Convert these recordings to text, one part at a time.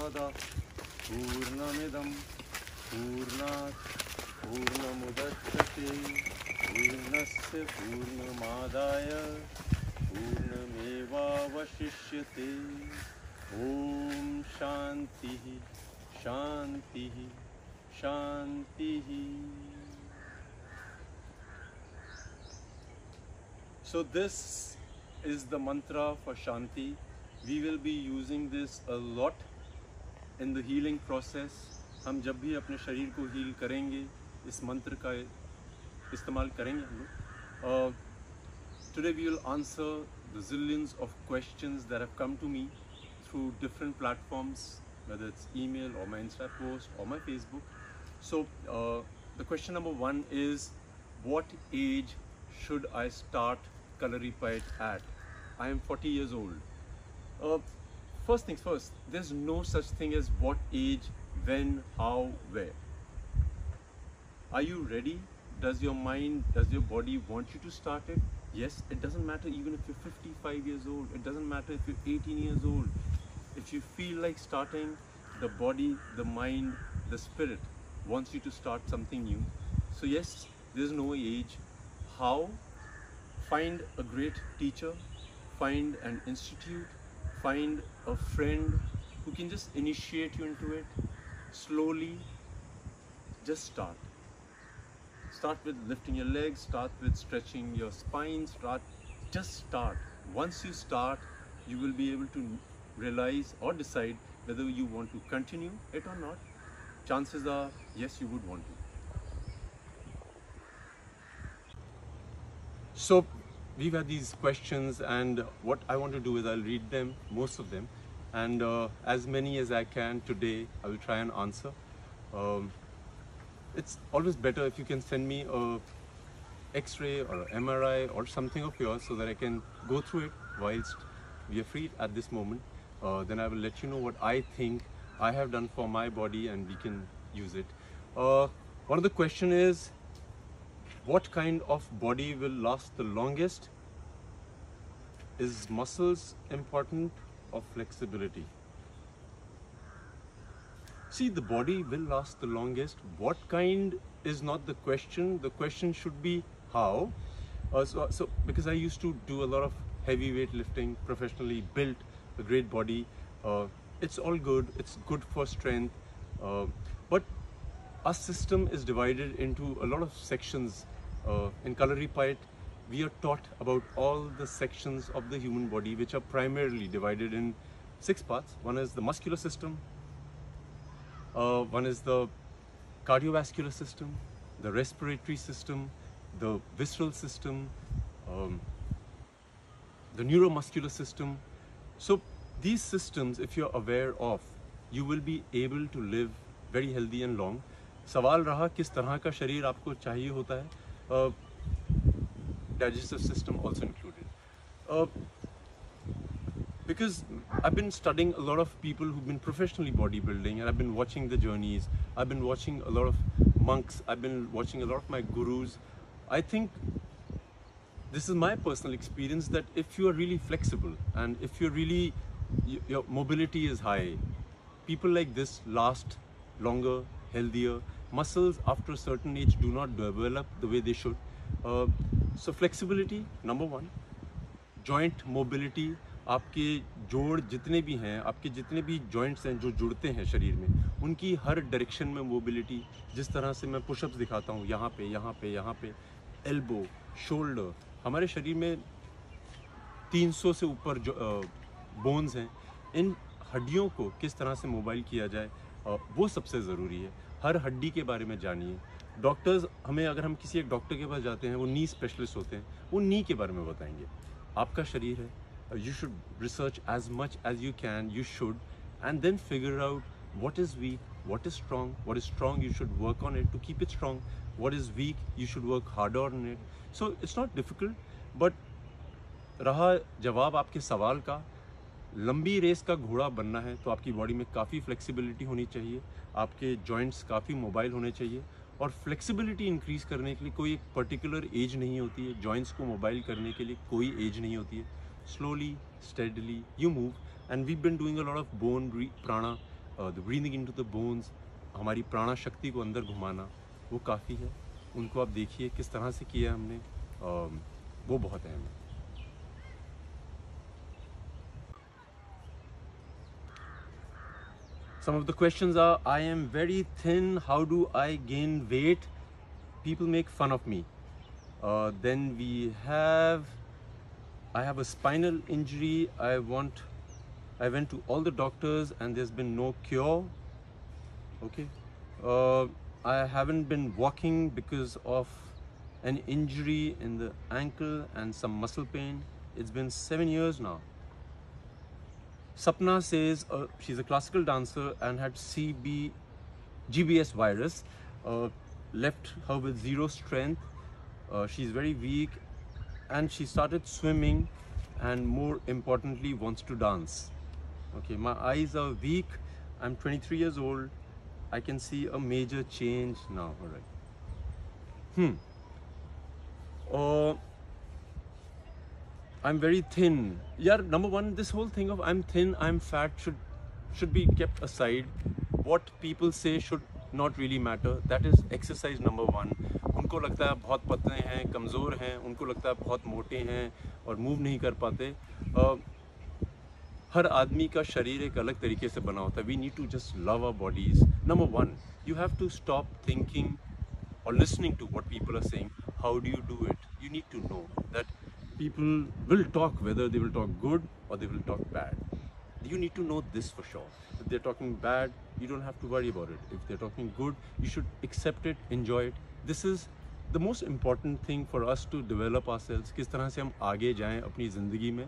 पूर्णमद पूर्णमिदं पूर्णात् पूर्णमुदच्यते पूर्णस्य पूर्णमादाय पूर्णमेवावशिष्यते। ओम शांतिः शांतिः शांतिः। So this is the mantra for Shanti. We will be using this a lot in the healing process. हम जब भी अपने शरीर को हील करेंगे इस मंत्र का इस्तेमाल करेंगे हम लोग। Today we will answer the zillions of questions that have come to me through different platforms, whether it's email or my Insta post or my Facebook. So the question number one is, what age should I start Kalaripayat at? I am 40 years old. First things first, there's no such thing as what age, when, how, where. Are you ready? Does your mind, does your body want you to start it? Yes, it doesn't matter even if you're 55 years old. It doesn't matter if you're 18 years old. If you feel like starting, the body, the mind, the spirit wants you to start something new. So yes, there's no age. How? Find a great teacher, find an institute, find a friend who can just initiate you into it. Slowly, just start. Start with lifting your legs, start with stretching your spine, just start. Once you start, you will be able to realize or decide whether you want to continue it or not. Chances are, yes, you would want to. So, we've had these questions, and what I want to do is I'll read them, most of them, and as many as I can today, I will try and answer. It's always better if you can send me a X-ray or an MRI or something of yours so that I can go through it whilst we are free at this moment. Then I will let you know what I think I have done for my body and we can use it. One of the question is, what kind of body will last the longest? Is muscles important or flexibility? See, the body will last the longest. What kind is not the question. The question should be how. So because I used to do a lot of heavy weight lifting, professionally built a great body. It's all good. It's good for strength. But our system is divided into a lot of sections. In Kalaripayat, we are taught about all the sections of the human body, which are primarily divided in 6 parts. One is the muscular system. One is the cardiovascular system, the respiratory system, the visceral system, the neuromuscular system. So these systems, if you're aware of, you will be able to live very healthy and long. सवाल रहा किस तरह का शरीर आपको चाहिए होता है, digestive system also included. Because I've been studying a lot of people who've been professionally bodybuilding, and I've been watching the journeys. I've been watching a lot of monks. I've been watching a lot of my gurus. I think this is my personal experience that if you are really flexible and if you're really, your mobility is high, people like this last longer, healthier. Muscles after a certain age do not develop the way they should. So flexibility, number one. Joint mobility. आपके जोड़ जितने भी हैं, आपके जितने भी joints हैं जो जुड़ते हैं शरीर में, उनकी हर डायरेक्शन में मोबिलिटी. जिस तरह से मैं पुशअप्स दिखाता हूँ, यहाँ पे यहाँ पे यहाँ पे, एल्बो, शोल्डर, हमारे शरीर में 300 से ऊपर बोन्स हैं. इन हड्डियों को किस तरह से मोबाइल किया जाए, वो सबसे ज़रूरी है. हर हड्डी के बारे में जानिए. डॉक्टर्स हमें, अगर हम किसी एक डॉक्टर के पास जाते हैं, वो नी स्पेशलिस्ट होते हैं, वो नी के बारे में बताएंगे. आपका शरीर है, you should research as much as you can, you should, and then figure out what is weak, what is strong. What is strong, you should work on it to keep it strong. What is weak, you should work harder on it. So it's not difficult. But रहा जवाब आपके सवाल का, लंबी race का घोड़ा बनना है तो आपकी बॉडी में काफ़ी फ्लेक्सिबिलिटी होनी चाहिए, आपके जॉइंट्स काफ़ी मोबाइल होने चाहिए. और फ्लेक्सिबिलिटी इंक्रीज़ करने के लिए कोई एक पर्टिकुलर एज नहीं होती है, जॉइंट्स को मोबाइल करने के लिए कोई एज नहीं होती है. Slowly, steadily, you move. And we've been doing a lot of bone prana the breathing into the bones, हमारी प्राणा शक्ति को अंदर घुमाना, वो काफ़ी है. उनको आप देखिए किस तरह से किया हमने, वो बहुत अहम है. Some of the questions are, I am very thin, how do I gain weight? People make fun of me. Then I have a spinal injury. I went to all the doctors and there's been no cure. Okay. I haven't been walking because of an injury in the ankle and some muscle pain. It's been 7 years now. Sapna says she's a classical dancer and had GBS virus, left her with zero strength. She's very weak and she started swimming and more importantly wants to dance. Okay, my eyes are weak. I'm 23 years old. I can see a major change now. All right. I'm very thin. Yeah, number one, this whole thing of I'm thin, I'm fat should be kept aside. What people say should not really matter. That is exercise number one. उनको लगता है बहुत पतले हैं, कमज़ोर हैं, उनको लगता है बहुत मोटे हैं और मूव नहीं कर पाते. हर आदमी का शरीर एक अलग तरीके से बना होता है. We need to just love our bodies. Number one, you have to stop thinking or listening to what people are saying. How do you do it? You need to know that people will talk, whether they will talk good or they will talk bad. You need to know this for sure. If they're talking bad, you don't have to worry about it. If they're talking good, you should accept it, enjoy it. This is the most important thing for us to develop ourselves. किस तरह से हम आगे जाएं अपनी ज़िंदगी में.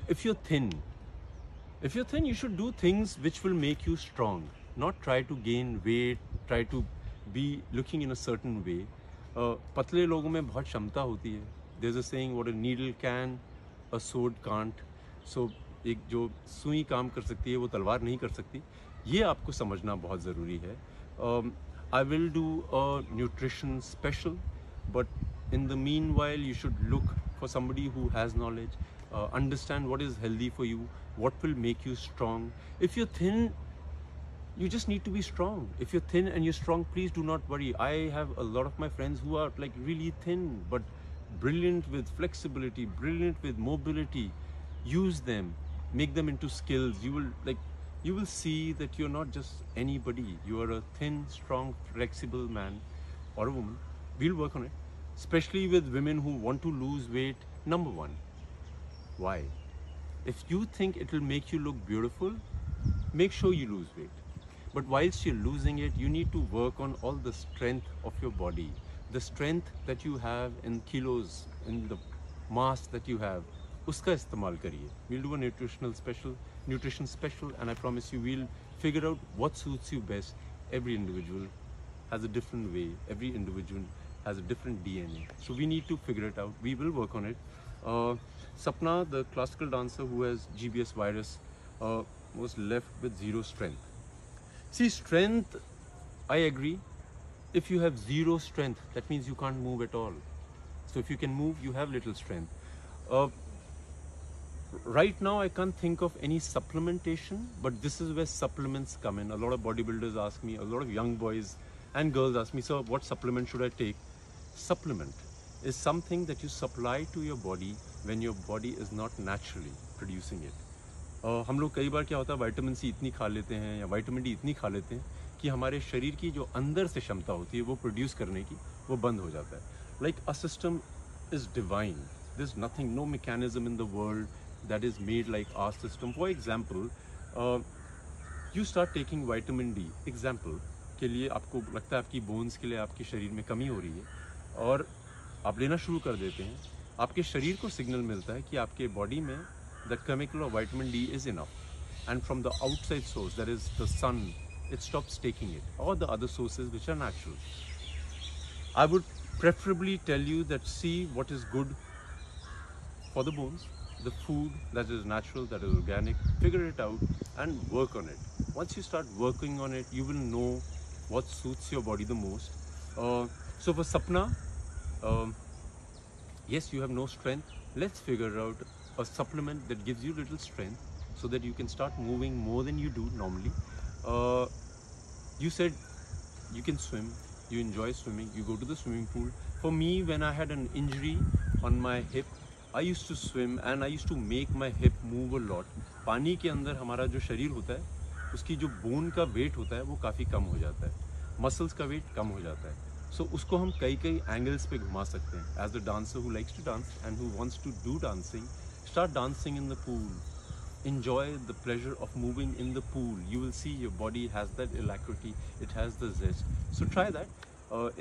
If you're thin, you should do things which will make you strong. Not try to gain weight, try to be looking in a certain way. पतले लोगों में बहुत क्षमता होती है. There's a saying, what a needle can, a sword can't. So एक जो सुई काम कर सकती है वो तलवार नहीं कर सकती. ये आपको समझना बहुत ज़रूरी है. I will do a nutrition special, but in the meanwhile you should look for somebody who has knowledge, understand what is healthy for you, what will make you strong. If you're thin, you just need to be strong. If you're thin and you're strong, please do not worry. I have a lot of my friends who are like really thin, but brilliant with flexibility, brilliant with mobility. Use them, make them into skills. You will see that you're not just anybody. You are a thin, strong, flexible man or a woman. We'll work on it, especially with women who want to lose weight. Number one, why? If you think it will make you look beautiful, make sure you lose weight. But whilst you're losing it, you need to work on all the strength of your body. The strength that you have in kilos, in the mass that you have, uska istemal kariye. We'll do a nutrition special, and I promise you we'll figure out what suits you best. Every individual has a different way. Every individual has a different DNA. So we need to figure it out. We will work on it. Sapna, the classical dancer who has GBS virus, was left with zero strength. See, strength, I agree. If you have zero strength, that means you can't move at all. So if you can move, you have little strength. Right now, I can't think of any supplementation, but this is where supplements come in. A lot of bodybuilders ask me, a lot of young boys and girls ask me, so what supplement should I take? Supplement is something that you supply to your body when your body is not naturally producing it. हम लोग कई बार क्या होता है, vitamin C इतनी खा लेते हैं या विटामिन डी इतनी खा लेते हैं कि हमारे शरीर की जो अंदर से क्षमता होती है वो प्रोड्यूस करने की वो बंद हो जाता है. Like a system is divine. There's nothing, no mechanism in the world that is made like our system. For example, you start taking vitamin D. Example के लिए आपको लगता है आपकी बोन्स के लिए आपके शरीर में कमी हो रही है और आप लेना शुरू कर देते हैं. आपके शरीर को सिग्नल मिलता है कि आपके बॉडी में the chemical of vitamin D is enough, and from the outside source, that is the sun, it stops taking it, or the other sources which are natural. I would preferably tell you that see what is good for the bones, the food that is natural, that is organic, figure it out and work on it. Once you start working on it, you will know what suits your body the most. So for Sapna, yes, you have no strength. Let's figure out a supplement that gives you little strength so that you can start moving more than you do normally. You said you can swim, you enjoy swimming, you go to the swimming pool. For me, when I had an injury on my hip, I used to swim and I used to make my hip move a lot. पानी के अंदर हमारा जो शरीर होता है, उसकी जो बोन का वेट होता है वो काफ़ी कम हो जाता है, मसल्स का वेट कम हो जाता है. सो उसको हम कई एंगल्स पे घुमा सकते हैं. As a dancer who likes to dance and who wants to do dancing, start dancing in the pool. Enjoy the pleasure of moving in the pool. You will see your body has that alacrity, it has the zest. So try that.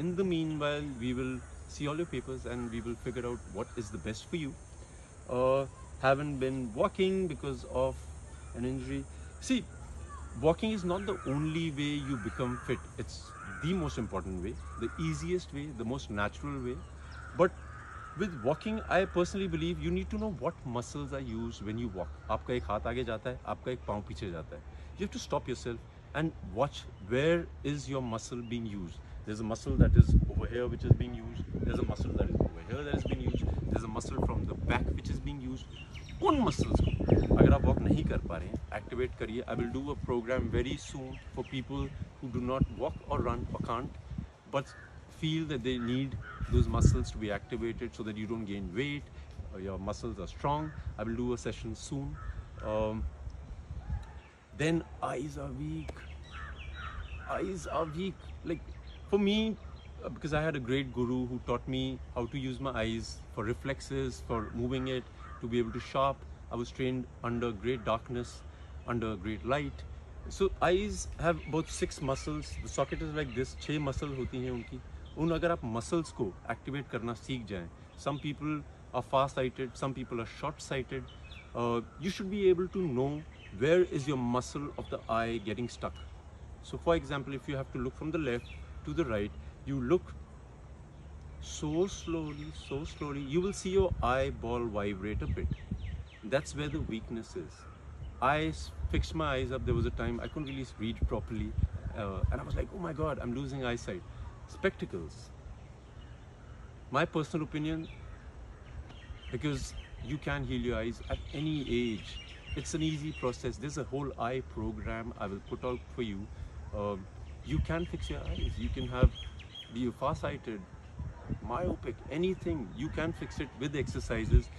In the meanwhile, we will see all your papers and we will figure out what is the best for you. Haven't been walking because of an injury. See, walking is not the only way you become fit. It's the most important way, the easiest way, the most natural way. But with walking, I personally believe you need to know what muscles are used when you walk. आपका एक हाथ आगे जाता है, आपका एक पाँव पीछे जाता है. You have to stop yourself and watch where is your muscle being used. There's a muscle that is over here which is being used. There's a muscle that is over here that is being used. There's a muscle from the back which is being used. उन muscles को अगर आप walk नहीं कर पा रहे हैं, activate करिए. I will do a program very soon for people who do not walk or run or can't, but feel that they need those muscles to be activated so that you don't gain weight, your muscles are strong. I will do a session soon. Then eyes are weak. Eyes are weak. Like for me, because I had a great guru who taught me how to use my eyes for reflexes, for moving it, to be able to sharp. I was trained under great darkness, under great light. So eyes have about 6 muscles. The socket is like this. 6 muscles होती हैं उनकी. उन अगर आप muscles को activate करना सीख जाएं. Some people are far-sighted, some people are short-sighted. You should be able to know where is your muscle of the eye getting stuck. So for example, if you have to look from the left to the right, you look so slowly, you will see your eyeball vibrate a bit. That's where the weakness is. I fixed my eyes up. There was a time I couldn't really read properly, and I was like, oh my God, I'm losing eyesight. Spectacles. My personal opinion, because you can heal your eyes at any age. It's an easy process. There's a whole eye program I will put out for you. You can fix your eyes. You can be far-sighted, myopic, anything. You can fix it with exercises.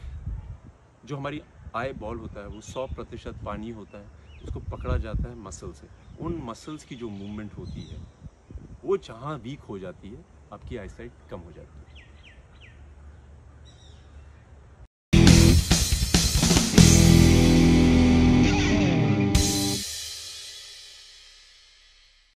जो हमारी eye ball होता है वो 100% पानी होता है, उसको पकड़ा जाता है मसल से. उन मसल्स की जो मूवमेंट होती है वो जहाँ वीक हो जाती है, आपकी आईसाइट कम हो जाती है.